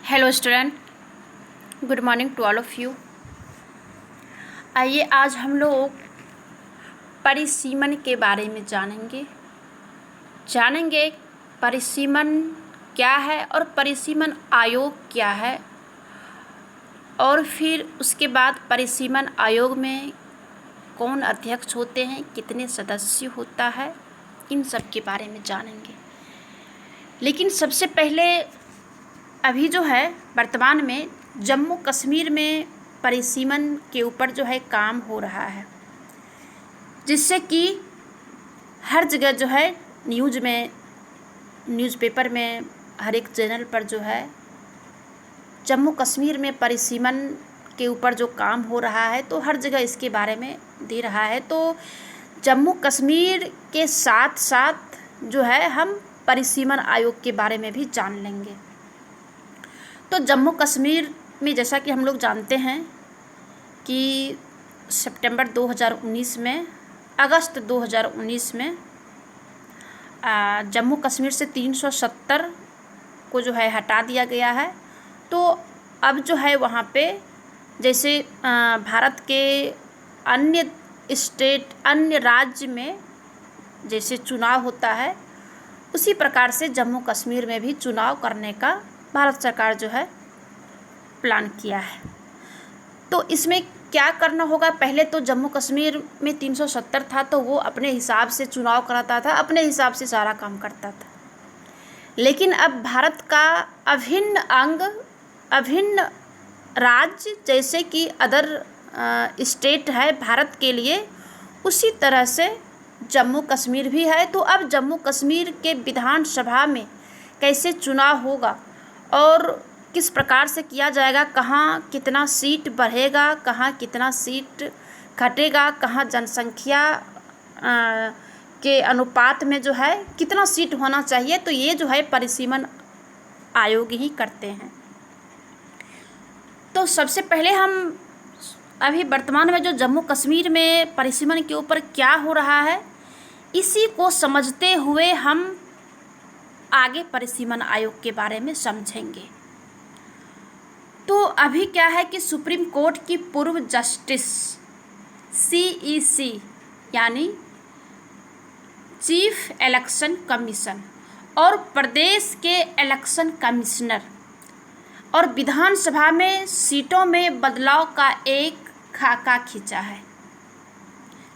Hello student, good morning to all of you. आइए आज हम लोग परिसीमन के बारे में जानेंगे परिसीमन क्या है और परिसीमन आयोग क्या है, और फिर उसके बाद परिसीमन आयोग में कौन अध्यक्ष होते हैं, कितने सदस्य होता है, इन सब के बारे में जानेंगे। लेकिन सबसे पहले अभी जो है वर्तमान में जम्मू कश्मीर में परिसीमन के ऊपर जो है काम हो रहा है, जिससे कि हर जगह जो है न्यूज़पेपर में, हर एक चैनल पर जो है जम्मू कश्मीर में परिसीमन के ऊपर जो काम हो रहा है तो हर जगह इसके बारे में दे रहा है। तो जम्मू कश्मीर के साथ साथ जो है हम परिसीमन आयोग के बारे में भी जान लेंगे। तो जम्मू कश्मीर में जैसा कि हम लोग जानते हैं कि सितंबर 2019 में, अगस्त 2019 में जम्मू कश्मीर से 370 को जो है हटा दिया गया है। तो अब जो है वहाँ पे जैसे भारत के अन्य राज्य में जैसे चुनाव होता है, उसी प्रकार से जम्मू कश्मीर में भी चुनाव करने का भारत सरकार जो है प्लान किया है। तो इसमें क्या करना होगा, पहले तो जम्मू कश्मीर में 370 था तो वो अपने हिसाब से चुनाव कराता था, अपने हिसाब से सारा काम करता था। लेकिन अब भारत का अभिन्न राज्य जैसे कि अदर स्टेट है भारत के लिए, उसी तरह से जम्मू कश्मीर भी है। तो अब जम्मू कश्मीर के विधानसभा में कैसे चुनाव होगा और किस प्रकार से किया जाएगा, कहाँ कितना सीट बढ़ेगा, कहाँ कितना सीट घटेगा, कहाँ जनसंख्या के अनुपात में जो है कितना सीट होना चाहिए, तो ये जो है परिसीमन आयोग ही करते हैं। तो सबसे पहले हम अभी वर्तमान में जो जम्मू कश्मीर में परिसीमन के ऊपर क्या हो रहा है, इसी को समझते हुए हम आगे परिसीमन आयोग के बारे में समझेंगे। तो अभी क्या है कि सुप्रीम कोर्ट की पूर्व जस्टिस CEC यानी चीफ इलेक्शन कमीशन और प्रदेश के इलेक्शन कमिश्नर और विधानसभा में सीटों में बदलाव का एक खाका खींचा है।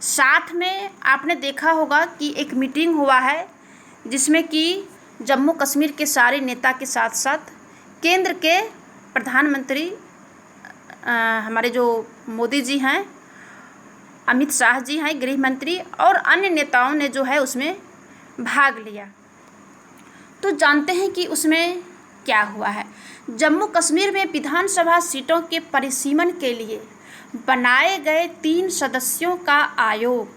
साथ में आपने देखा होगा कि एक मीटिंग हुआ है जिसमें कि जम्मू कश्मीर के सारे नेता के साथ साथ केंद्र के प्रधानमंत्री हमारे जो मोदी जी हैं, अमित शाह जी हैं गृह मंत्री, और अन्य नेताओं ने जो है उसमें भाग लिया। तो जानते हैं कि उसमें क्या हुआ है। जम्मू कश्मीर में विधानसभा सीटों के परिसीमन के लिए बनाए गए 3 सदस्यों का आयोग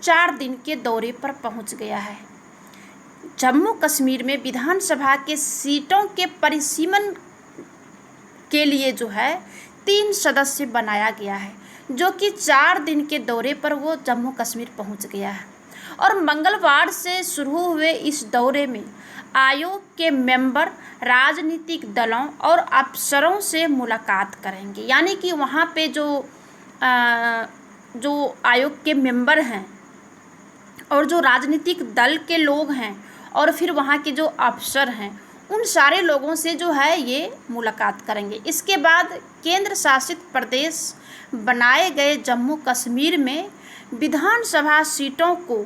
4 दिन के दौरे पर पहुंच गया है। जम्मू कश्मीर में विधानसभा के सीटों के परिसीमन के लिए जो है 3 सदस्य बनाया गया है, जो कि 4 दिन के दौरे पर वो जम्मू कश्मीर पहुंच गया है। और मंगलवार से शुरू हुए इस दौरे में आयोग के मेंबर राजनीतिक दलों और अफसरों से मुलाकात करेंगे। यानी कि वहाँ पे जो आयोग के मेंबर हैं और जो राजनीतिक दल के लोग हैं और फिर वहाँ के जो अफसर हैं, उन सारे लोगों से जो है ये मुलाकात करेंगे। इसके बाद केंद्र शासित प्रदेश बनाए गए जम्मू कश्मीर में विधानसभा सीटों को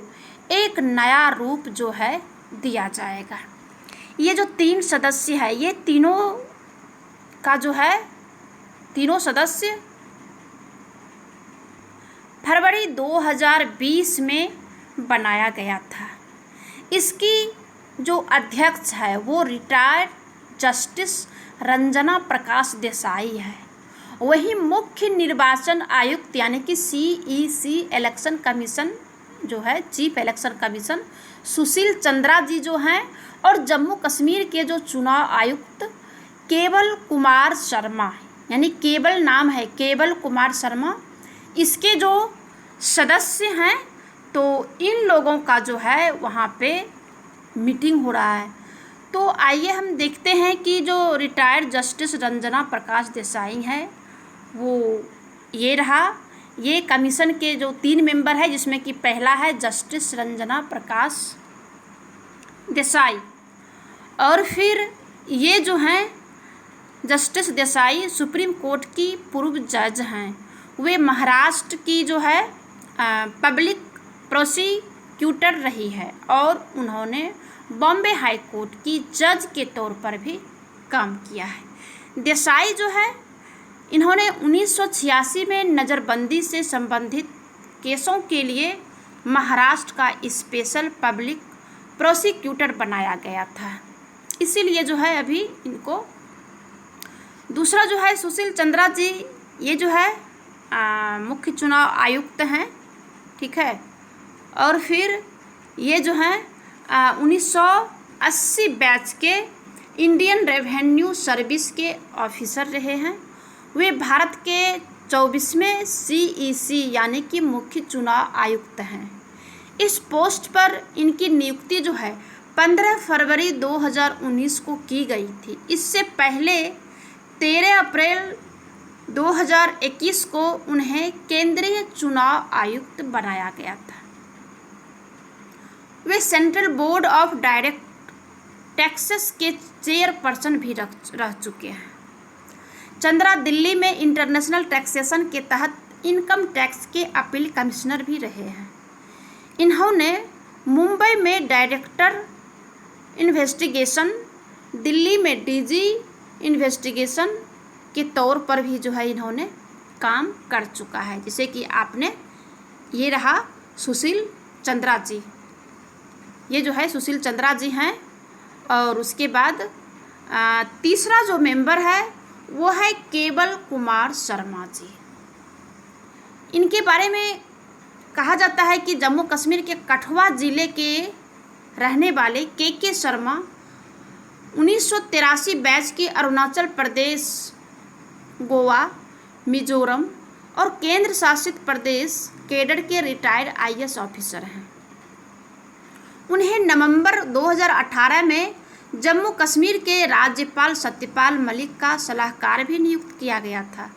एक नया रूप जो है दिया जाएगा। ये जो 3 सदस्य है, ये तीनों का जो है तीनों सदस्य फरवरी 2020 में बनाया गया था। इसकी जो अध्यक्ष है वो रिटायर्ड जस्टिस रंजना प्रकाश देसाई है। वही मुख्य निर्वाचन आयुक्त यानी कि CEC इलेक्शन कमीशन जो है, chief election commission Sushil Chandra जी जो हैं, और जम्मू कश्मीर के जो चुनाव आयुक्त केवल कुमार शर्मा, यानी केवल नाम है केवल कुमार शर्मा, इसके जो सदस्य हैं। तो इन लोगों का जो है वहाँ पे मीटिंग हो रहा है। तो आइए हम देखते हैं कि जो रिटायर्ड जस्टिस रंजना प्रकाश देसाई हैं वो ये रहा। ये कमीशन के जो 3 मेंबर है, जिसमें कि पहला है जस्टिस रंजना प्रकाश देसाई, और फिर ये जो हैं जस्टिस देसाई सुप्रीम कोर्ट की पूर्व जज हैं। वे महाराष्ट्र की जो है पब्लिक प्रोसिक्यूटर रही है और उन्होंने बॉम्बे हाई कोर्ट की जज के तौर पर भी काम किया है। देसाई जो है इन्होंने 1986 में नज़रबंदी से संबंधित केसों के लिए महाराष्ट्र का स्पेशल पब्लिक प्रोसिक्यूटर बनाया गया था, इसीलिए जो है अभी इनको। दूसरा जो है सुशील चंद्रा जी, ये जो है मुख्य चुनाव आयुक्त हैं, ठीक है। और फिर ये जो हैं 1980 बैच के इंडियन रेवेन्यू सर्विस के ऑफिसर रहे हैं। वे भारत के 24वें CEC यानी कि मुख्य चुनाव आयुक्त हैं। इस पोस्ट पर इनकी नियुक्ति जो है 15 फरवरी 2019 को की गई थी। इससे पहले 13 अप्रैल 2021 को उन्हें केंद्रीय चुनाव आयुक्त बनाया गया था। वे central board of direct taxes के चेयरपर्सन भी रह चुके हैं। चंद्रा दिल्ली में इंटरनेशनल टैक्सेशन के तहत इनकम टैक्स के अपील कमिश्नर भी रहे हैं। इन्होंने मुंबई में डायरेक्टर इन्वेस्टिगेशन, दिल्ली में DG इन्वेस्टिगेशन के तौर पर भी जो है इन्होंने काम कर चुका है। जैसे कि आपने ये रहा सुशील चंद्रा जी, ये जो है सुशील चंद्रा जी हैं। और उसके बाद तीसरा जो मेंबर है वो है केवल कुमार शर्मा जी। इनके बारे में कहा जाता है कि जम्मू कश्मीर के कठुआ ज़िले के रहने वाले के शर्मा 1983 बैच की अरुणाचल प्रदेश, गोवा, मिजोरम और केंद्र शासित प्रदेश केडर के रिटायर्ड IAS ऑफिसर हैं। उन्हें नवंबर 2018 में जम्मू कश्मीर के राज्यपाल सत्यपाल मलिक का सलाहकार भी नियुक्त किया गया था।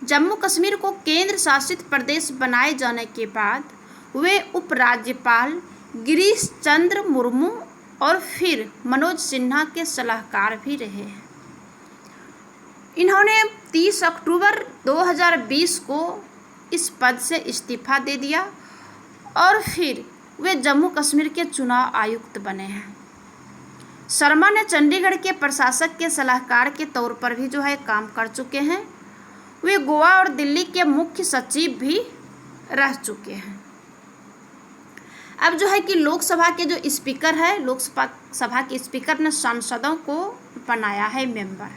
जम्मू कश्मीर को केंद्र शासित प्रदेश बनाए जाने के बाद वे उपराज्यपाल गिरीश चंद्र मुर्मू और फिर मनोज सिन्हा के सलाहकार भी रहे हैं। इन्होंने 30 अक्टूबर 2020 को इस पद से इस्तीफा दे दिया और फिर वे जम्मू कश्मीर के चुनाव आयुक्त बने हैं। शर्मा ने चंडीगढ़ के प्रशासक के सलाहकार के तौर पर भी जो है काम कर चुके हैं। वे गोवा और दिल्ली के मुख्य सचिव भी रह चुके हैं। अब जो है कि लोकसभा के जो स्पीकर है, लोकसभा के स्पीकर ने सांसदों को बनाया है मेंबर।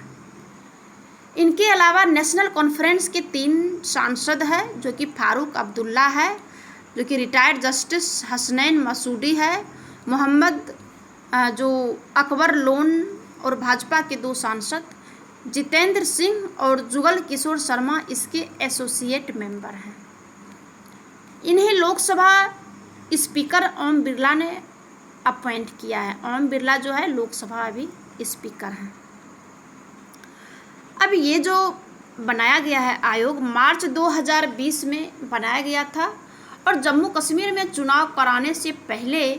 इनके अलावा नेशनल कॉन्फ्रेंस के 3 सांसद हैं, जो कि फारूक अब्दुल्ला है, जो कि रिटायर्ड जस्टिस हसनैन मसूदी है, मोहम्मद जो अकबर लोन और भाजपा के 2 सांसद जितेंद्र सिंह और जुगल किशोर शर्मा इसके एसोसिएट मेंबर हैं। इन्हें लोकसभा स्पीकर ओम बिरला ने अपॉइंट किया है। ओम बिरला जो है लोकसभा अभी स्पीकर हैं। अब ये जो बनाया गया है आयोग मार्च 2020 में बनाया गया था और जम्मू कश्मीर में चुनाव कराने से पहले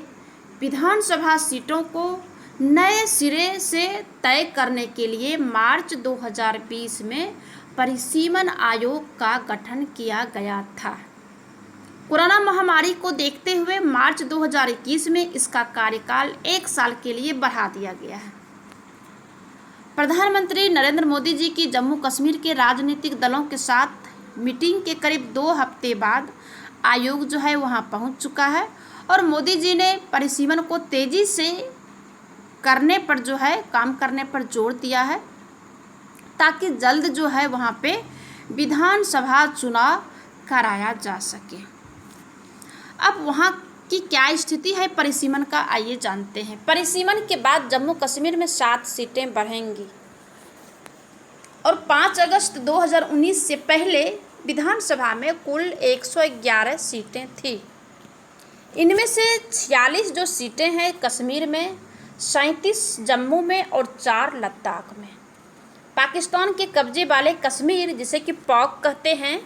विधानसभा सीटों को नए सिरे से तय करने के लिए मार्च 2020 में परिसीमन आयोग का गठन किया गया था। कोरोना महामारी को देखते हुए मार्च 2021 में इसका कार्यकाल 1 साल के लिए बढ़ा दिया गया है। प्रधानमंत्री नरेंद्र मोदी जी की जम्मू कश्मीर के राजनीतिक दलों के साथ मीटिंग के करीब 2 हफ्ते बाद आयोग जो है वहां पहुंच चुका है और मोदी जी ने परिसीमन को तेजी से करने पर जो है काम करने पर जोर दिया है ताकि जल्द जो है वहाँ पे विधानसभा चुनाव कराया जा सके। अब वहाँ की क्या स्थिति है परिसीमन का, आइए जानते हैं। परिसीमन के बाद जम्मू कश्मीर में 7 सीटें बढ़ेंगी और 5 अगस्त 2019 से पहले विधानसभा में कुल 111 सीटें थी। इनमें से 46 जो सीटें हैं कश्मीर में 37 जम्मू में और 4 लद्दाख में। पाकिस्तान के कब्जे वाले कश्मीर, जिसे कि पॉक कहते हैं,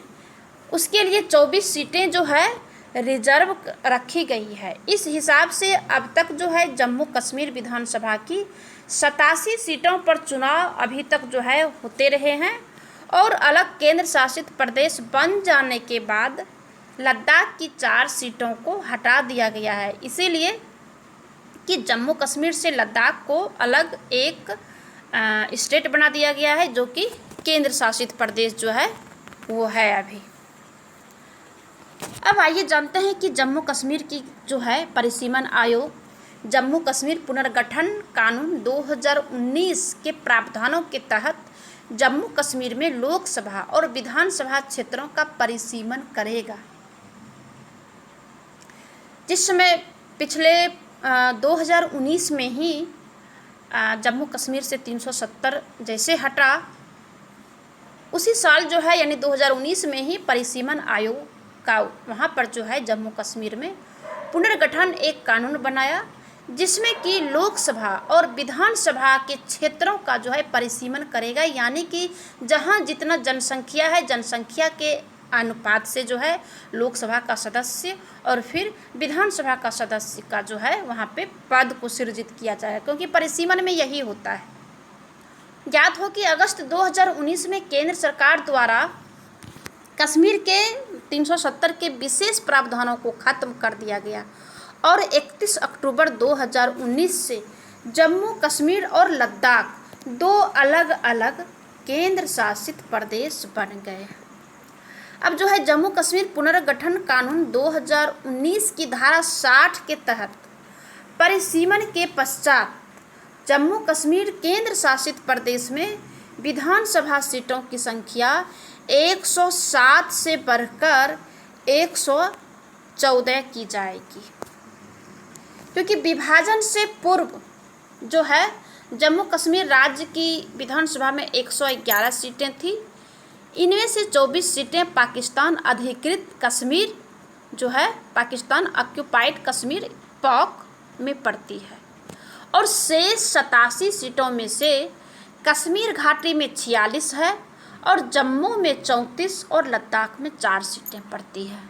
उसके लिए 24 सीटें जो है रिजर्व रखी गई है। इस हिसाब से अब तक जो है जम्मू कश्मीर विधानसभा की 87 सीटों पर चुनाव अभी तक जो है होते रहे हैं और अलग केंद्र शासित प्रदेश बन जाने के बाद लद्दाख की 4 सीटों को हटा दिया गया है, इसीलिए कि जम्मू कश्मीर से लद्दाख को अलग एक स्टेट बना दिया गया है, जो कि केंद्र शासित प्रदेश जो है वो है अभी। अब आइए जानते हैं कि जम्मू कश्मीर की जो है परिसीमन आयोग जम्मू कश्मीर पुनर्गठन कानून 2019 के प्रावधानों के तहत जम्मू कश्मीर में लोकसभा और विधानसभा क्षेत्रों का परिसीमन करेगा। जिस समय पिछले 2019 में ही जम्मू कश्मीर से 370 जैसे हटा, उसी साल जो है यानी 2019 में ही परिसीमन आयोग का वहाँ पर जो है जम्मू कश्मीर में पुनर्गठन एक कानून बनाया, जिसमें कि लोकसभा और विधानसभा के क्षेत्रों का जो है परिसीमन करेगा, यानी कि जहाँ जितना जनसंख्या है, जनसंख्या के अनुपात से जो है लोकसभा का सदस्य और फिर विधानसभा का सदस्य का जो है वहाँ पे पद को सृजित किया जाएगा, क्योंकि परिसीमन में यही होता है। ज्ञात हो कि अगस्त 2019 में केंद्र सरकार द्वारा कश्मीर के 370 के विशेष प्रावधानों को खत्म कर दिया गया और 31 अक्टूबर 2019 से जम्मू कश्मीर और लद्दाख 2 अलग अलग केंद्र शासित प्रदेश बन गए। अब जो है जम्मू कश्मीर पुनर्गठन कानून 2019 की धारा 60 के तहत परिसीमन के पश्चात जम्मू कश्मीर केंद्र शासित प्रदेश में विधानसभा सीटों की संख्या 107 से बढ़कर 114 की जाएगी, क्योंकि विभाजन से पूर्व जो है जम्मू कश्मीर राज्य की विधानसभा में 111 सीटें थी। इनमें से 24 सीटें पाकिस्तान अधिकृत कश्मीर जो है पाकिस्तान ऑक्यूपाइड कश्मीर पॉक में पड़ती है और शेष 87 सीटों में से कश्मीर घाटी में 46 है और जम्मू में 34 और लद्दाख में 4 सीटें पड़ती है।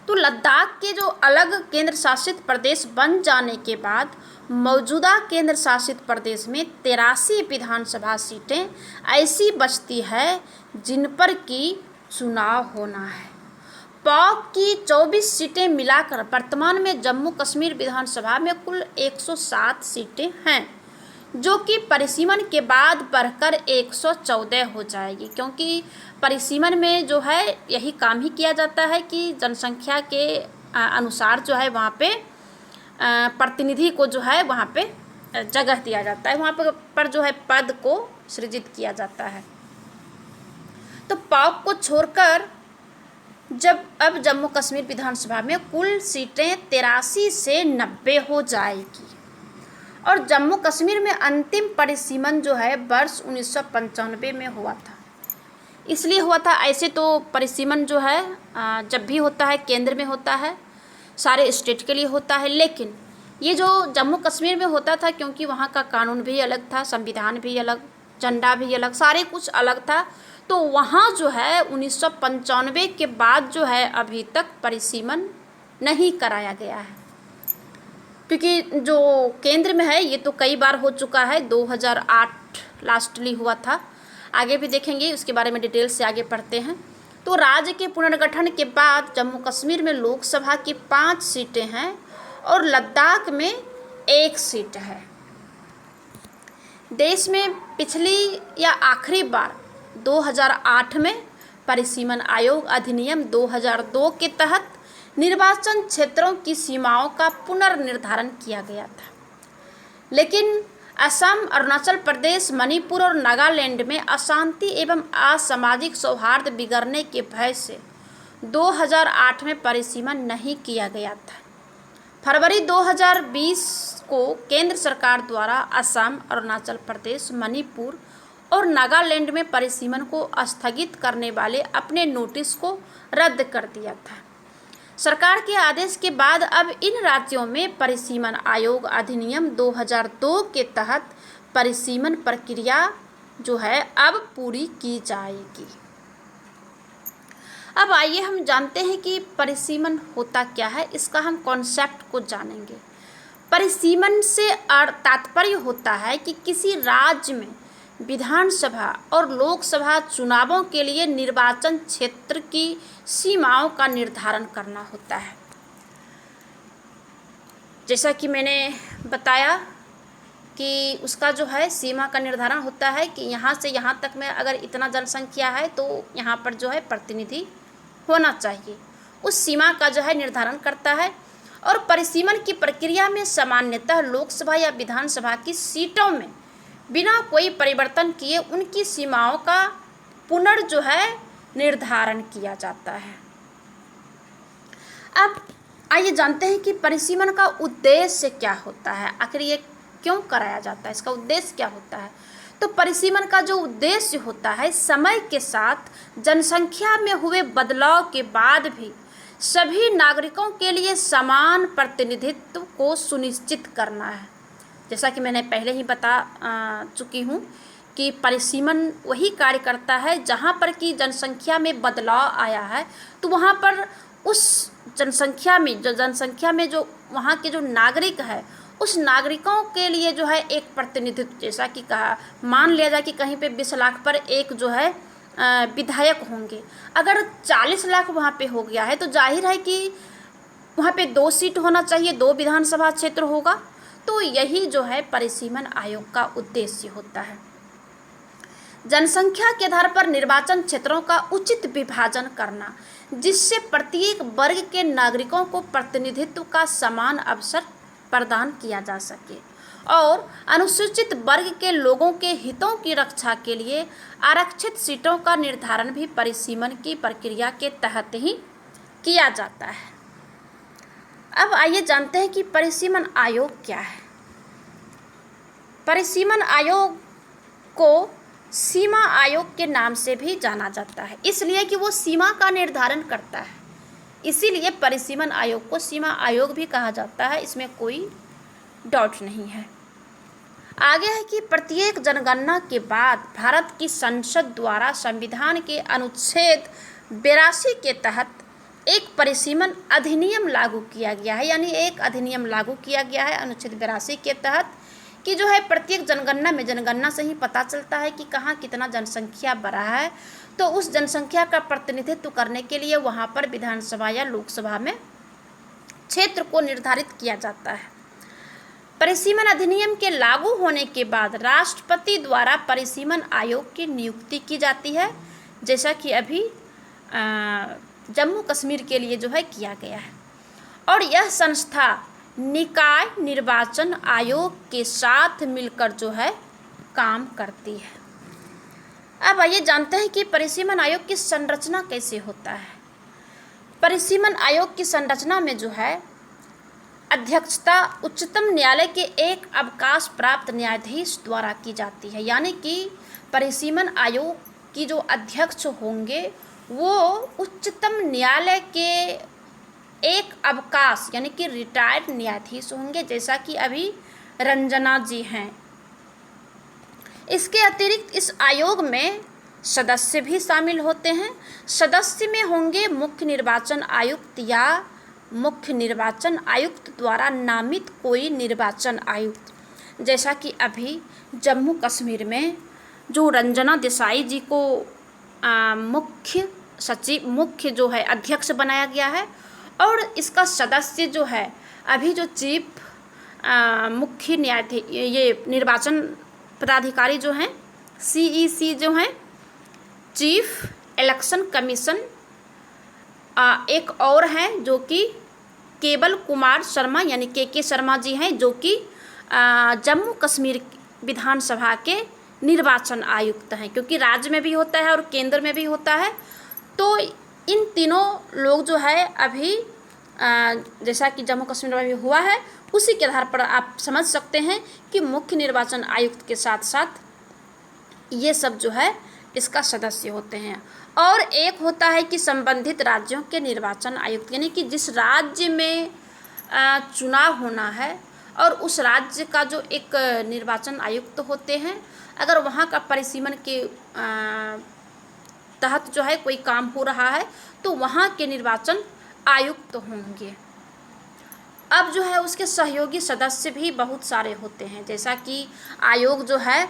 तो लद्दाख के जो अलग केंद्र शासित प्रदेश बन जाने के बाद मौजूदा केंद्र शासित प्रदेश में 83 विधानसभा सीटें ऐसी बचती है जिन पर कि चुनाव होना है। पॉक की 24 सीटें मिलाकर वर्तमान में जम्मू कश्मीर विधानसभा में कुल 107 सीटें हैं, जो कि परिसीमन के बाद बढ़कर 114 हो जाएगी, क्योंकि परिसीमन में जो है यही काम ही किया जाता है कि जनसंख्या के अनुसार जो है वहाँ पे प्रतिनिधि को जो है वहाँ पे जगह दिया जाता है, वहाँ पर जो है पद को सृजित किया जाता है। तो पॉक को छोड़कर जब अब जम्मू कश्मीर विधानसभा में कुल सीटें 83 से 90 हो जाएगी और जम्मू कश्मीर में अंतिम परिसीमन जो है वर्ष 1995 में हुआ था। इसलिए हुआ था, ऐसे तो परिसीमन जो है जब भी होता है केंद्र में होता है, सारे स्टेट के लिए होता है, लेकिन ये जो जम्मू कश्मीर में होता था क्योंकि वहाँ का कानून भी अलग था, संविधान भी अलग, झंडा भी अलग, सारे कुछ अलग था, तो वहाँ जो है 1995 के बाद जो है अभी तक परिसीमन नहीं कराया गया है, क्योंकि जो केंद्र में है ये तो कई बार हो चुका है। 2008 लास्टली हुआ था, आगे भी देखेंगे, उसके बारे में डिटेल से आगे पढ़ते हैं। तो राज्य के पुनर्गठन के बाद जम्मू कश्मीर में लोकसभा की 5 सीटें हैं और लद्दाख में 1 सीट है। देश में पिछली या आखिरी बार 2008 में परिसीमन आयोग अधिनियम 2002 के तहत निर्वाचन क्षेत्रों की सीमाओं का पुनर्निर्धारण किया गया था, लेकिन असम, अरुणाचल प्रदेश, मणिपुर और नागालैंड में अशांति एवं असामाजिक सौहार्द बिगड़ने के भय से 2008 में परिसीमन नहीं किया गया था। फरवरी 2020 को केंद्र सरकार द्वारा असम, अरुणाचल प्रदेश, मणिपुर और नागालैंड में परिसीमन को स्थगित करने वाले अपने नोटिस को रद्द कर दिया था। सरकार के आदेश के बाद अब इन राज्यों में परिसीमन आयोग अधिनियम 2002 के तहत परिसीमन प्रक्रिया जो है अब पूरी की जाएगी। अब आइए हम जानते हैं कि परिसीमन होता क्या है, इसका हम कॉन्सेप्ट को जानेंगे। परिसीमन से तात्पर्य होता है कि किसी राज्य में विधानसभा और लोकसभा चुनावों के लिए निर्वाचन क्षेत्र की सीमाओं का निर्धारण करना होता है। जैसा कि मैंने बताया कि उसका जो है सीमा का निर्धारण होता है कि यहाँ से यहाँ तक में अगर इतना जनसंख्या है तो यहाँ पर जो है प्रतिनिधि होना चाहिए, उस सीमा का जो है निर्धारण करता है। और परिसीमन की प्रक्रिया में सामान्यतः लोकसभा या विधानसभा की सीटों में बिना कोई परिवर्तन किए उनकी सीमाओं का जो है निर्धारण किया जाता है। अब आइए जानते हैं कि परिसीमन का उद्देश्य क्या होता है, आखिर ये क्यों कराया जाता है, इसका उद्देश्य क्या होता है। तो परिसीमन का जो उद्देश्य होता है, समय के साथ जनसंख्या में हुए बदलाव के बाद भी सभी नागरिकों के लिए समान प्रतिनिधित्व को सुनिश्चित करना है। जैसा कि मैंने पहले ही बता चुकी हूँ कि परिसीमन वही कार्य करता है जहाँ पर कि जनसंख्या में बदलाव आया है, तो वहाँ पर उस जनसंख्या में जो वहाँ के जो नागरिक है, उस नागरिकों के लिए जो है एक प्रतिनिधित्व, जैसा कि कहा, मान लिया जाए कि कहीं पे 20 लाख पर एक जो है विधायक होंगे, अगर 40 लाख वहाँ पे हो गया है तो जाहिर है कि वहाँ पे 2 सीट होना चाहिए, 2 विधानसभा क्षेत्र होगा। तो यही जो है परिसीमन आयोग का उद्देश्य होता है। जनसंख्या के आधार पर निर्वाचन क्षेत्रों का उचित विभाजन करना, जिससे प्रत्येक वर्ग के नागरिकों को प्रतिनिधित्व का समान अवसर प्रदान किया जा सके और अनुसूचित वर्ग के लोगों के हितों की रक्षा के लिए आरक्षित सीटों का निर्धारण भी परिसीमन की प्रक्रिया के तहत ही किया जाता है। अब आइए जानते हैं कि परिसीमन आयोग क्या है। परिसीमन आयोग को सीमा आयोग के नाम से भी जाना जाता है, इसलिए कि वो सीमा का निर्धारण करता है, इसीलिए परिसीमन आयोग को सीमा आयोग भी कहा जाता है, इसमें कोई डाउट नहीं है। आगे है कि प्रत्येक जनगणना के बाद भारत की संसद द्वारा संविधान के अनुच्छेद 82 के तहत एक परिसीमन अधिनियम लागू किया गया है, यानी एक अधिनियम लागू किया गया है अनुच्छेद 82 के तहत कि जो है प्रत्येक जनगणना से ही पता चलता है कि कहाँ कितना जनसंख्या बढ़ा है, तो उस जनसंख्या का प्रतिनिधित्व करने के लिए वहाँ पर विधानसभा या लोकसभा में क्षेत्र को निर्धारित किया जाता है। परिसीमन अधिनियम के लागू होने के बाद राष्ट्रपति द्वारा परिसीमन आयोग की नियुक्ति की जाती है, जैसा कि अभी जम्मू कश्मीर के लिए जो है किया गया है। और यह संस्था निकाय निर्वाचन आयोग के साथ मिलकर जो है काम करती है। अब आइए जानते हैं कि परिसीमन आयोग की संरचना कैसे होता है। परिसीमन आयोग की संरचना में जो है अध्यक्षता उच्चतम न्यायालय के एक अवकाश प्राप्त न्यायाधीश द्वारा की जाती है, यानी कि परिसीमन आयोग की जो अध्यक्ष होंगे वो उच्चतम न्यायालय के एक अवकाश यानी कि रिटायर्ड न्यायाधीश होंगे, जैसा कि अभी रंजना जी हैं। इसके अतिरिक्त इस आयोग में सदस्य भी शामिल होते हैं। सदस्य में होंगे मुख्य निर्वाचन आयुक्त या मुख्य निर्वाचन आयुक्त द्वारा नामित कोई निर्वाचन आयुक्त, जैसा कि अभी जम्मू कश्मीर में जो रंजना देसाई जी को मुख्य जो है अध्यक्ष बनाया गया है, और इसका सदस्य जो है अभी जो चीफ मुख्य न्यायाधीश ये निर्वाचन पदाधिकारी जो हैं CEC जो हैं चीफ इलेक्शन कमीशन, एक और हैं जो कि केवल कुमार शर्मा यानी के शर्मा जी हैं, जो कि जम्मू कश्मीर विधानसभा के निर्वाचन आयुक्त हैं, क्योंकि राज्य में भी होता है और केंद्र में भी होता है। तो इन तीनों लोग जो है अभी जैसा कि जम्मू कश्मीर में भी हुआ है, उसी के आधार पर आप समझ सकते हैं कि मुख्य निर्वाचन आयुक्त के साथ साथ ये सब जो है इसका सदस्य होते हैं। और एक होता है कि संबंधित राज्यों के निर्वाचन आयुक्त, यानी कि जिस राज्य में चुनाव होना है और उस राज्य का जो एक निर्वाचन आयुक्त होते हैं, अगर वहाँ का परिसीमन के तहत जो है कोई काम हो रहा है तो वहाँ के निर्वाचन आयुक्त होंगे। अब जो है उसके सहयोगी सदस्य भी बहुत सारे होते हैं, जैसा कि आयोग जो है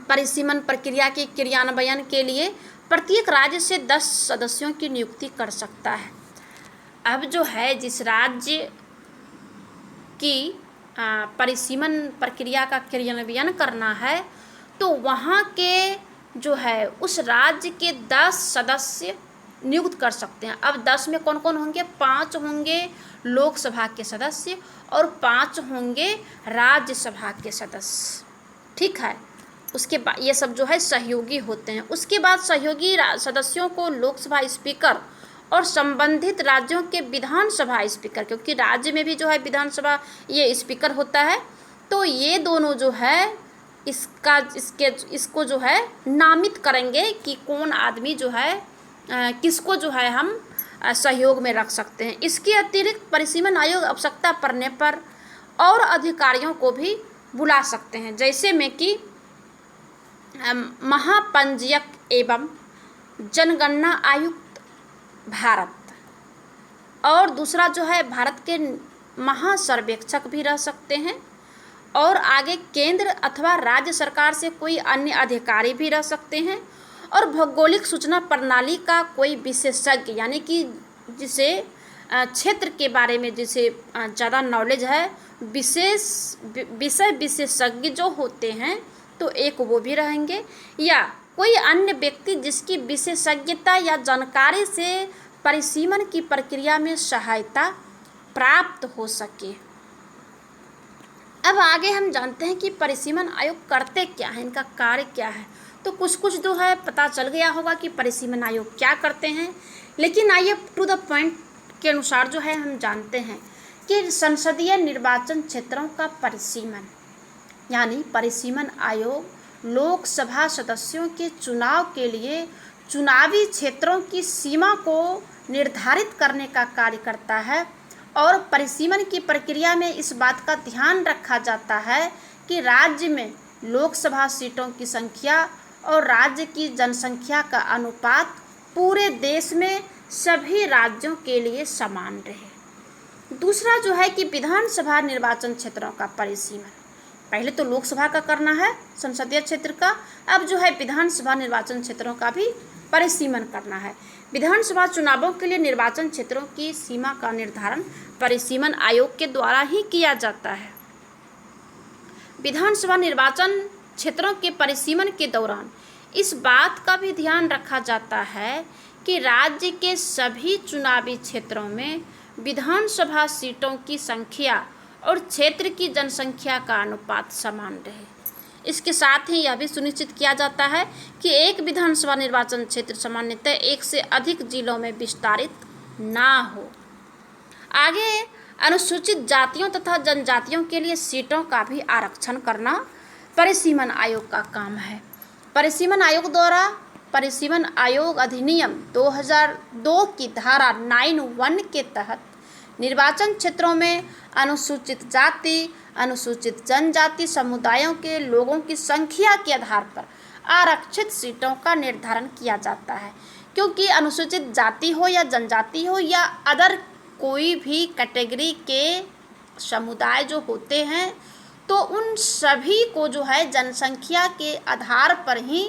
परिसीमन प्रक्रिया के क्रियान्वयन के लिए प्रत्येक राज्य से 10 सदस्यों की नियुक्ति कर सकता है। अब जो है जिस राज्य की परिसीमन प्रक्रिया का क्रियान्वयन करना है तो वहाँ के जो है उस राज्य के 10 सदस्य नियुक्त कर सकते हैं। अब 10 में कौन कौन होंगे? 5 होंगे लोकसभा के सदस्य और 5 होंगे राज्यसभा के सदस्य, ठीक है। उसके बाद ये सब जो है सहयोगी होते हैं। उसके बाद सहयोगी सदस्यों को लोकसभा स्पीकर और संबंधित राज्यों के विधानसभा स्पीकर, क्योंकि राज्य में भी जो है विधानसभा ये स्पीकर होता है, तो ये दोनों जो है इसको जो है नामित करेंगे कि कौन आदमी जो है किसको जो है हम सहयोग में रख सकते हैं। इसके अतिरिक्त परिसीमन आयोग आवश्यकता पड़ने पर और अधिकारियों को भी बुला सकते हैं, जैसे में कि महापंजीयक एवं जनगणना आयुक्त भारत, और दूसरा जो है भारत के महासर्वेक्षक भी रह सकते हैं, और आगे केंद्र अथवा राज्य सरकार से कोई अन्य अधिकारी भी रह सकते हैं, और भौगोलिक सूचना प्रणाली का कोई विशेषज्ञ, यानी कि जिसे क्षेत्र के बारे में जिसे ज़्यादा नॉलेज है, विषय विशेषज्ञ जो होते हैं तो एक वो भी रहेंगे, या कोई अन्य व्यक्ति जिसकी विशेषज्ञता या जानकारी से परिसीमन की प्रक्रिया में सहायता प्राप्त हो सके। अब आगे हम जानते हैं कि परिसीमन आयोग करते क्या हैं, इनका कार्य क्या है। तो कुछ जो है पता चल गया होगा कि परिसीमन आयोग क्या करते हैं, लेकिन आइए टू द पॉइंट के अनुसार जो है हम जानते हैं कि संसदीय निर्वाचन क्षेत्रों का परिसीमन, यानी परिसीमन आयोग लोकसभा सदस्यों के चुनाव के लिए चुनावी क्षेत्रों की सीमा को निर्धारित करने का कार्य करता है, और परिसीमन की प्रक्रिया में इस बात का ध्यान रखा जाता है कि राज्य में लोकसभा सीटों की संख्या और राज्य की जनसंख्या का अनुपात पूरे देश में सभी राज्यों के लिए समान रहे। दूसरा जो है कि विधानसभा निर्वाचन क्षेत्रों का परिसीमन, पहले तो लोकसभा का करना है संसदीय क्षेत्र का, अब जो है विधानसभा निर्वाचन क्षेत्रों का भी परिसीमन करना है। विधानसभा चुनावों के लिए निर्वाचन क्षेत्रों की सीमा का निर्धारण परिसीमन आयोग के द्वारा ही किया जाता है। विधानसभा निर्वाचन क्षेत्रों के परिसीमन के दौरान इस बात का भी ध्यान रखा जाता है कि राज्य के सभी चुनावी क्षेत्रों में विधानसभा सीटों की संख्या और क्षेत्र की जनसंख्या का अनुपात समान रहे। इसके साथ ही यह भी सुनिश्चित किया जाता है कि एक विधानसभा निर्वाचन क्षेत्र सामान्यतः एक से अधिक जिलों में विस्तारित ना हो। आगे अनुसूचित जातियों तथा जनजातियों के लिए सीटों का भी आरक्षण करना परिसीमन आयोग का काम है। परिसीमन आयोग द्वारा परिसीमन आयोग अधिनियम 2002 की धारा 9(1) के तहत निर्वाचन क्षेत्रों में अनुसूचित जाति, अनुसूचित जनजाति समुदायों के लोगों की संख्या के आधार पर आरक्षित सीटों का निर्धारण किया जाता है, क्योंकि अनुसूचित जाति हो या जनजाति हो या अदर कोई भी कैटेगरी के समुदाय जो होते हैं, तो उन सभी को जो है जनसंख्या के आधार पर ही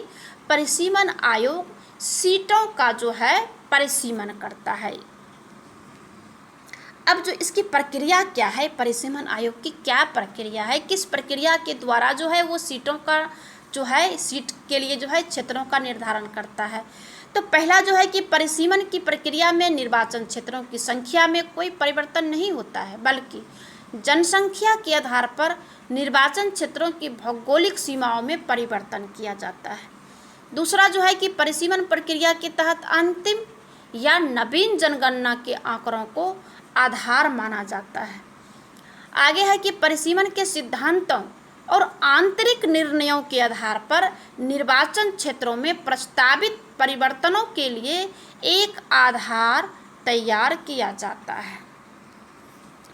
परिसीमन आयोग सीटों का जो है परिसीमन करता है। अब जो इसकी प्रक्रिया क्या है, परिसीमन आयोग की क्या प्रक्रिया है, किस प्रक्रिया के द्वारा जो है वो सीटों का जो है सीट के लिए जो है क्षेत्रों का निर्धारण करता है। तो पहला जो है कि परिसीमन की प्रक्रिया में निर्वाचन क्षेत्रों की संख्या में कोई परिवर्तन नहीं होता है, बल्कि जनसंख्या के आधार पर निर्वाचन क्षेत्रों की भौगोलिक सीमाओं में परिवर्तन किया जाता है। दूसरा जो है कि परिसीमन प्रक्रिया के तहत अंतिम या नवीन जनगणना के आंकड़ों को आधार माना जाता है। आगे है कि परिसीमन के सिद्धांतों और आंतरिक निर्णयों के आधार पर निर्वाचन क्षेत्रों में प्रस्तावित परिवर्तनों के लिए एक आधार तैयार किया जाता है।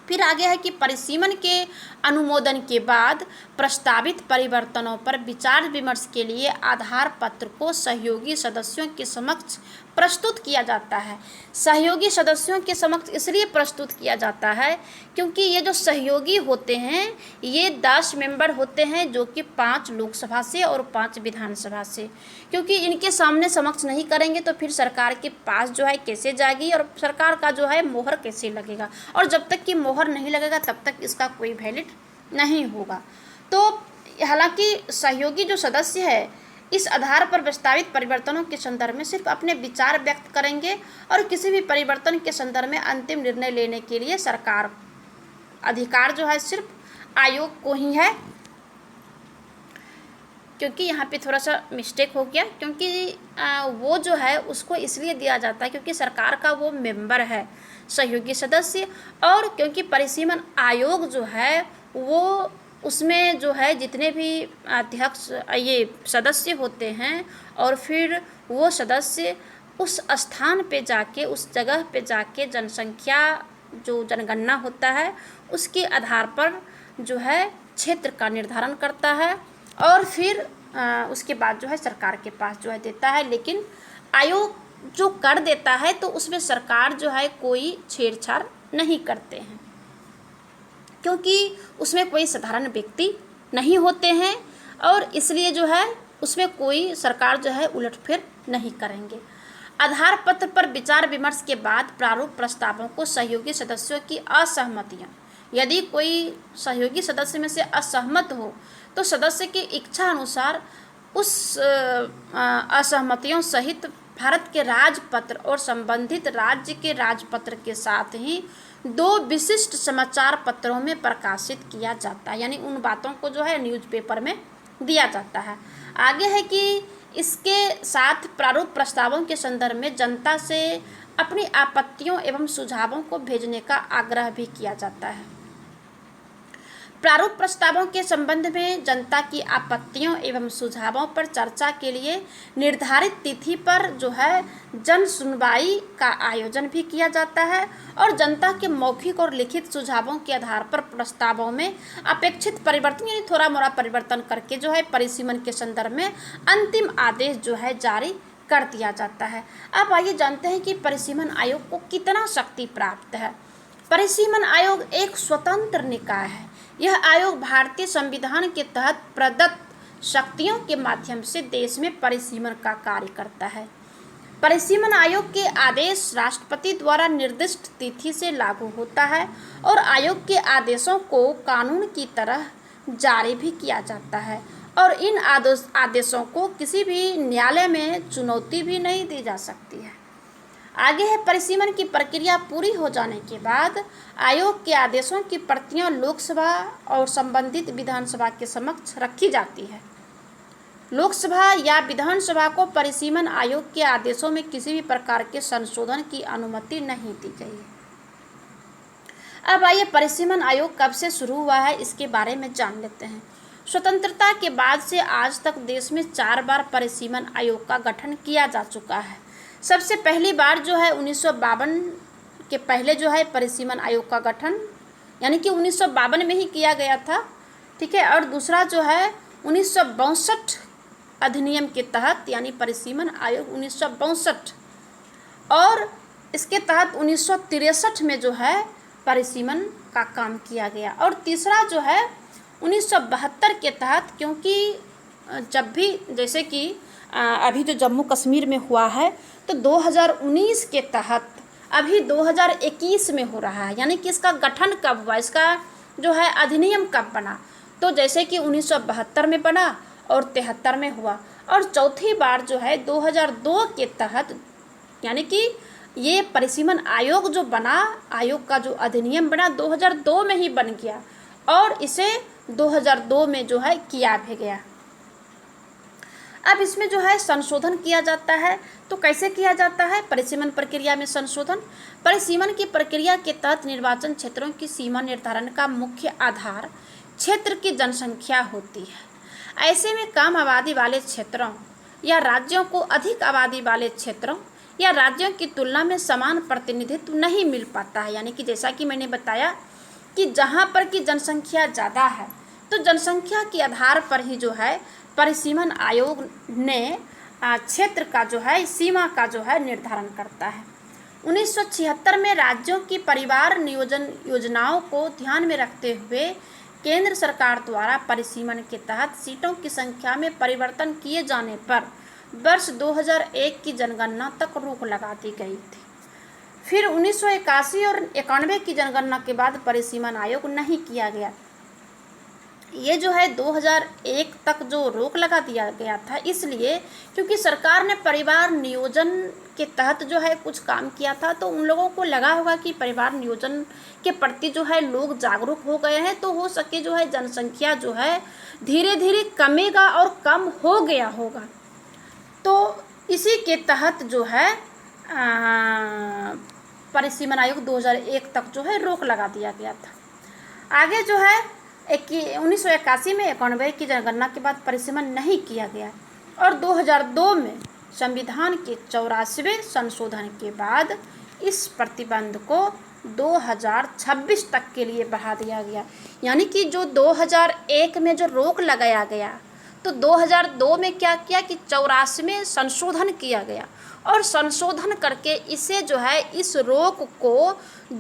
फिर आगे है कि परिसीमन के अनुमोदन के बाद प्रस्तावित परिवर्तनों पर विचार विमर्श के लिए आधार पत्र को सहयोगी सदस्यों के समक्ष प्रस्तुत किया जाता है। सहयोगी सदस्यों के समक्ष इसलिए प्रस्तुत किया जाता है क्योंकि ये जो सहयोगी होते हैं ये 10 मेंबर होते हैं, जो कि 5 लोकसभा से और 5 विधानसभा से, क्योंकि इनके सामने समक्ष नहीं करेंगे तो फिर सरकार के पास जो है कैसे जाएगी और सरकार का जो है मोहर कैसे लगेगा, और जब तक कि मोहर नहीं लगेगा तब तक इसका कोई वैलिड नहीं होगा। तो हालांकि सहयोगी जो सदस्य है इस आधार पर प्रस्तावित परिवर्तनों के संदर्भ में सिर्फ अपने विचार व्यक्त करेंगे और किसी भी परिवर्तन के संदर्भ में अंतिम निर्णय लेने के लिए सरकार अधिकार जो है सिर्फ आयोग को ही है। क्योंकि यहाँ पे थोड़ा सा मिस्टेक हो गया, क्योंकि वो जो है उसको इसलिए दिया जाता है क्योंकि सरकार का वो मेंबर है सहयोगी सदस्य, और क्योंकि परिसीमन आयोग जो है वो उसमें जो है जितने भी अध्यक्ष ये सदस्य होते हैं और फिर वो सदस्य उस स्थान पे जाके उस जगह पे जाके जनसंख्या जो जनगणना होता है उसके आधार पर जो है क्षेत्र का निर्धारण करता है और फिर उसके बाद जो है सरकार के पास जो है देता है। लेकिन आयोग जो कर देता है तो उसमें सरकार जो है कोई छेड़छाड़ नहीं करते हैं, क्योंकि उसमें कोई साधारण व्यक्ति नहीं होते हैं और इसलिए जो है उसमें कोई सरकार जो है उलटफेर नहीं करेंगे। आधार पत्र पर विचार विमर्श के बाद प्रारूप प्रस्तावों को सहयोगी सदस्यों की असहमतियां, यदि कोई सहयोगी सदस्य में से असहमत हो तो सदस्य की इच्छा अनुसार उस असहमतियों सहित भारत के राजपत्र और संबंधित राज्य के राजपत्र के साथ ही 2 विशिष्ट समाचार पत्रों में प्रकाशित किया जाता है, यानी उन बातों को जो है न्यूज़पेपर में दिया जाता है। आगे है कि इसके साथ प्रारूप प्रस्तावों के संदर्भ में जनता से अपनी आपत्तियों एवं सुझावों को भेजने का आग्रह भी किया जाता है। प्रारूप प्रस्तावों के संबंध में जनता की आपत्तियों एवं सुझावों पर चर्चा के लिए निर्धारित तिथि पर जो है जन सुनवाई का आयोजन भी किया जाता है और जनता के मौखिक और लिखित सुझावों के आधार पर प्रस्तावों में अपेक्षित परिवर्तन यानी थोड़ा मोड़ा परिवर्तन करके जो है परिसीमन के संदर्भ में अंतिम आदेश जो है जारी कर दिया जाता है। अब आइए जानते हैं कि परिसीमन आयोग को कितना शक्ति प्राप्त है। परिसीमन आयोग एक स्वतंत्र निकाय है। यह आयोग भारतीय संविधान के तहत प्रदत्त शक्तियों के माध्यम से देश में परिसीमन का कार्य करता है। परिसीमन आयोग के आदेश राष्ट्रपति द्वारा निर्दिष्ट तिथि से लागू होता है और आयोग के आदेशों को कानून की तरह जारी भी किया जाता है और इन आदेशों को किसी भी न्यायालय में चुनौती भी नहीं दी जा सकती है। आगे है परिसीमन की प्रक्रिया पूरी हो जाने के बाद आयोग के आदेशों की प्रतियां लोकसभा और संबंधित विधानसभा के समक्ष रखी जाती है। लोकसभा या विधानसभा को परिसीमन आयोग के आदेशों में किसी भी प्रकार के संशोधन की अनुमति नहीं दी गई है। अब आइए परिसीमन आयोग कब से शुरू हुआ है इसके बारे में जान लेते हैं। स्वतंत्रता के बाद से आज तक देश में 4 बार परिसीमन आयोग का गठन किया जा चुका है। सबसे पहली बार जो है 1952 के पहले जो है परिसीमन आयोग का गठन यानी कि 1952 में ही किया गया था, ठीक है। और दूसरा जो है 1962 अधिनियम के तहत यानी परिसीमन आयोग 1962 और इसके तहत 1963 में जो है परिसीमन का काम किया गया। और तीसरा जो है 1972 के तहत, क्योंकि जब भी जैसे कि अभी जो जम्मू कश्मीर में हुआ है तो 2019 के तहत अभी 2021 में हो रहा है, यानी कि इसका गठन कब हुआ, इसका जो है अधिनियम कब बना, तो जैसे कि 1972 में बना और 73 में हुआ और चौथी बार जो है 2002 के तहत यानी कि ये परिसीमन आयोग जो बना, आयोग का जो अधिनियम बना 2002 में ही बन गया और इसे 2002 में जो है किया भी गया। अब इसमें जो है संशोधन किया जाता है, तो कैसे किया जाता है परिसीमन प्रक्रिया में संशोधन? परिसीमन की प्रक्रिया के तहत निर्वाचन क्षेत्रों की सीमा निर्धारण का मुख्य आधार क्षेत्र की जनसंख्या होती है। ऐसे में कम आबादी वाले क्षेत्रों या राज्यों को अधिक आबादी वाले क्षेत्रों या राज्यों की तुलना में समान प्रतिनिधित्व नहीं मिल पाता है। यानी कि जैसा कि मैंने बताया कि जहाँ पर की जनसंख्या ज़्यादा है तो जनसंख्या के आधार पर ही जो है परिसीमन आयोग ने क्षेत्र का जो है सीमा का जो है निर्धारण करता है। 1976 में राज्यों की परिवार नियोजन योजनाओं को ध्यान में रखते हुए केंद्र सरकार द्वारा परिसीमन के तहत सीटों की संख्या में परिवर्तन किए जाने पर वर्ष 2001 की जनगणना तक रोक लगा दी गई थी। फिर 1981 और 91 की जनगणना के बाद परिसीमन आयोग नहीं किया गया। ये जो है 2001 तक जो रोक लगा दिया गया था इसलिए क्योंकि सरकार ने परिवार नियोजन के तहत जो है कुछ काम किया था, तो उन लोगों को लगा होगा कि परिवार नियोजन के प्रति जो है लोग जागरूक हो गए हैं, तो हो सके जो है जनसंख्या जो है धीरे धीरे कमेगा और कम हो गया होगा। तो इसी के तहत जो है परिसीमन आयोग 2001 तक जो है रोक लगा दिया गया था। आगे जो है 1981 में 91 की जनगणना के बाद परिसीमन नहीं किया गया और 2002 में संविधान के 84वें संशोधन के बाद इस प्रतिबंध को 2026 तक के लिए बढ़ा दिया गया। यानी कि जो 2001 में जो रोक लगाया गया तो 2002 में क्या किया कि 84वें संशोधन किया गया और संशोधन करके इसे जो है इस रोक को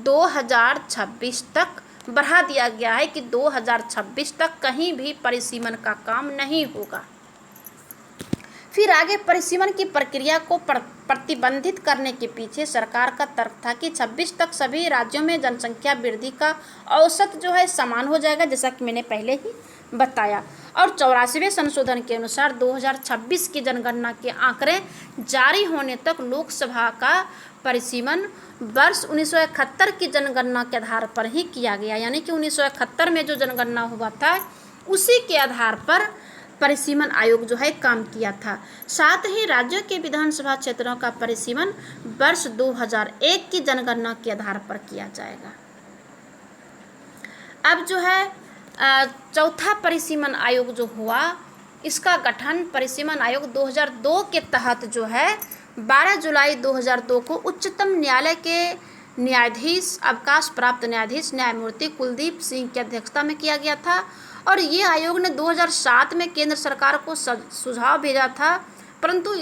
2026 तक बढ़ा दिया गया है कि 2026 तक कहीं भी परिसीमन का काम नहीं होगा। फिर आगे परिसीमन की प्रक्रिया को प्रतिबंधित करने के पीछे सरकार का तर्क था कि 26 तक सभी राज्यों में जनसंख्या वृद्धि का औसत जो है समान हो जाएगा, जैसा कि मैंने पहले ही बताया। और 84वें संशोधन के अनुसार 2026 की जनगणना के आंकड़े जारी होने तक लोकसभा का परिसीमन वर्ष 1971 की जनगणना के आधार पर ही किया गया। यानी कि 1971 में जो जनगणना हुआ था उसी के आधार पर परिसीमन आयोग जो है काम किया था। साथ ही राज्यों के विधानसभा क्षेत्रों का परिसीमन वर्ष 2001 की जनगणना के आधार पर किया जाएगा। अब जो है चौथा परिसीमन आयोग जो हुआ इसका गठन परिसीमन आयोग 2002 के तहत जो है 12 जुलाई 2002 को उच्चतम न्यायालय के न्यायाधीश अवकाश प्राप्त न्यायाधीश न्यायमूर्ति कुलदीप सिंह की अध्यक्षता में किया गया था। और ये आयोग ने 2007 में केंद्र सरकार को सुझाव भेजा था, परंतु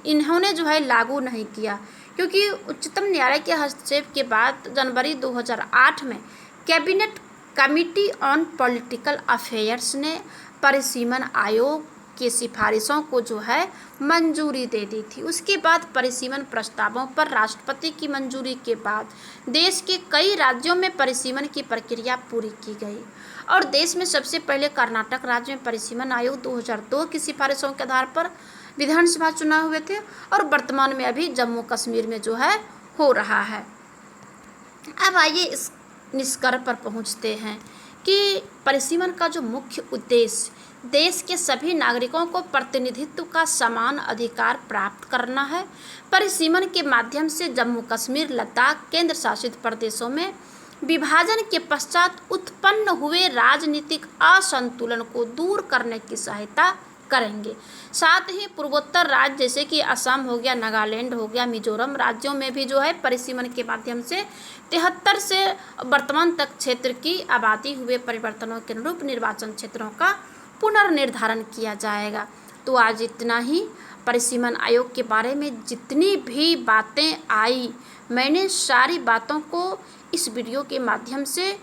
इन्होंने जो है लागू नहीं किया क्योंकि उच्चतम न्यायालय के हस्तक्षेप के बाद जनवरी 2008 में cabinet committee on political affairs ने परिसीमन आयोग की सिफारिशों को जो है मंजूरी दे दी थी। उसके बाद परिसीमन प्रस्तावों पर राष्ट्रपति की मंजूरी के बाद देश के कई राज्यों में परिसीमन की प्रक्रिया पूरी की गई और देश में सबसे पहले कर्नाटक राज्य में परिसीमन आयोग 2002 की सिफारिशों के आधार पर विधानसभा चुनाव हुए थे और वर्तमान में अभी जम्मू कश्मीर में जो है हो रहा है। अब आइए इस निष्कर्ष पर पहुंचते हैं कि परिसीमन का जो मुख्य उद्देश्य देश के सभी नागरिकों को प्रतिनिधित्व का समान अधिकार प्राप्त करना है। परिसीमन के माध्यम से जम्मू कश्मीर लद्दाख केंद्र शासित प्रदेशों में विभाजन के पश्चात उत्पन्न हुए राजनीतिक असंतुलन को दूर करने की सहायता करेंगे। साथ ही पूर्वोत्तर राज्य जैसे कि असम हो गया, नागालैंड हो गया, मिजोरम राज्यों में भी जो है परिसीमन के माध्यम से 73 से वर्तमान तक क्षेत्र की आबादी हुए परिवर्तनों के अनुरूप निर्वाचन क्षेत्रों का पुनर्निर्धारण किया जाएगा। तो आज इतना ही। परिसीमन आयोग के बारे में जितनी भी बातें आई मैंने सारी बातों को इस वीडियो के माध्यम से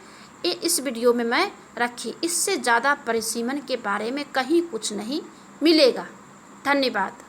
इस वीडियो में मैं रखी। इससे ज़्यादा परिसीमन के बारे में कहीं कुछ नहीं मिलेगा। धन्यवाद।